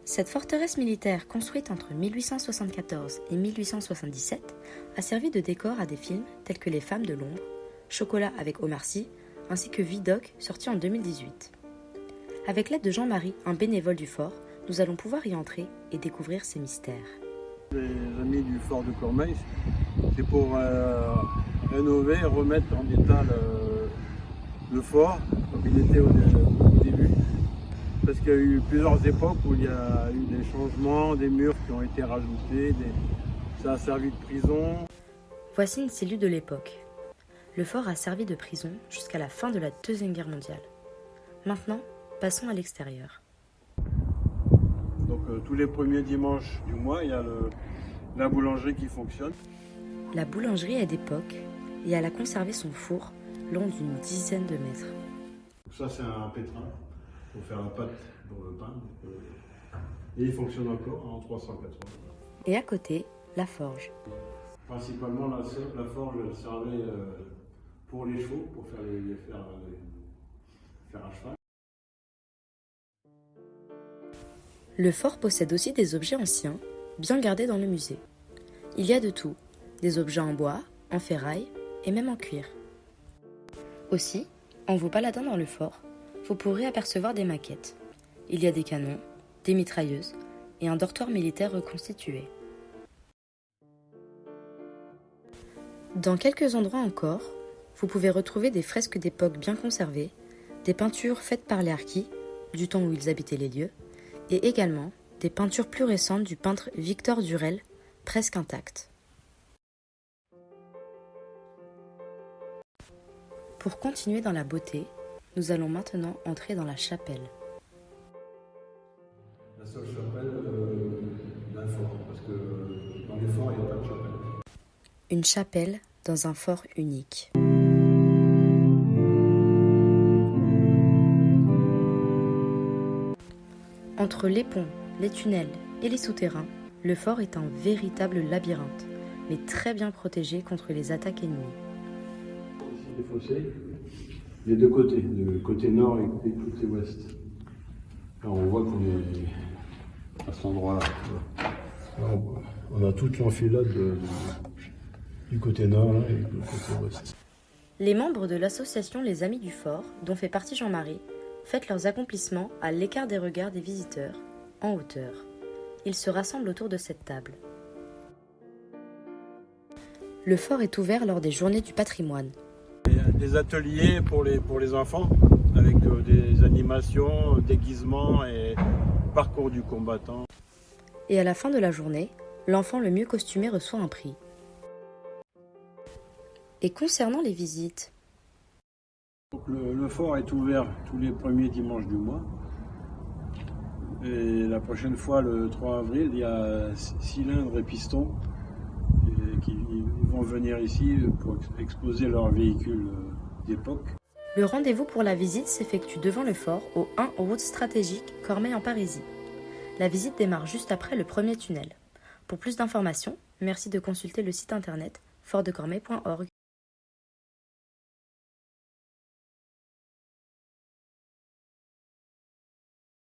Cette forteresse militaire construite entre 1874 et 1877 a servi de décor à des films tels que Les Femmes de l'ombre, Chocolat avec Omar Sy, ainsi que Vidocq sorti en 2018. Avec l'aide de Jean-Marie, un bénévole du fort, nous allons pouvoir y entrer et découvrir ses mystères. Les amis du fort de Cormeilles, c'est pour rénover et remettre en état le fort comme il était au début. Parce qu'il y a eu plusieurs époques où il y a eu des changements, des murs qui ont été rajoutés, ça a servi de prison. Voici une cellule de l'époque. Le fort a servi de prison jusqu'à la fin de la Deuxième Guerre mondiale. Maintenant, passons à l'extérieur. Donc tous les premiers dimanches du mois, il y a la boulangerie qui fonctionne. La boulangerie est d'époque et elle a conservé son four long d'une dizaine de mètres. Ça c'est un pétrin pour faire la pâte pour le pain. Et il fonctionne encore en 380. Et à côté, la forge. Principalement la forge servait pour les chevaux, pour faire les faire à cheval. Le fort possède aussi des objets anciens, bien gardés dans le musée. Il y a de tout, des objets en bois, en ferraille et même en cuir. Aussi, en vous baladant dans le fort, vous pourrez apercevoir des maquettes. Il y a des canons, des mitrailleuses et un dortoir militaire reconstitué. Dans quelques endroits encore, vous pouvez retrouver des fresques d'époque bien conservées, des peintures faites par les harkis, du temps où ils habitaient les lieux, et également des peintures plus récentes du peintre Victor Durel, presque intactes. Pour continuer dans la beauté, nous allons maintenant entrer dans la chapelle. La seule chapelle d'un fort, parce que dans les forts, il n'y a pas de chapelle. Une chapelle dans un fort unique. Entre les ponts, les tunnels et les souterrains, le fort est un véritable labyrinthe, mais très bien protégé contre les attaques ennemies. Ici, les fossés, les deux côtés, le côté nord et le côté ouest. Là, on voit qu'on est à cet endroit-là. Là, on a toute l'enfilade du côté nord là, et du côté ouest. Les membres de l'association Les Amis du Fort, dont fait partie Jean-Marie, fêtent leurs accomplissements à l'écart des regards des visiteurs, en hauteur. Ils se rassemblent autour de cette table. Le fort est ouvert lors des journées du patrimoine. Il y a des ateliers pour les enfants, avec des animations, déguisements et parcours du combattant. Et à la fin de la journée, l'enfant le mieux costumé reçoit un prix. Et concernant les visites, Donc le fort est ouvert tous les premiers dimanches du mois. Et la prochaine fois, le 3 avril, il y a Cylindres et Pistons qui vont venir ici pour exposer leurs véhicules d'époque. le rendez-vous pour la visite s'effectue devant le fort au 1 route stratégique Cormeilles en Parisis. La visite démarre juste après le premier tunnel. Pour plus d'informations, merci de consulter le site internet fortdecormeilles.org.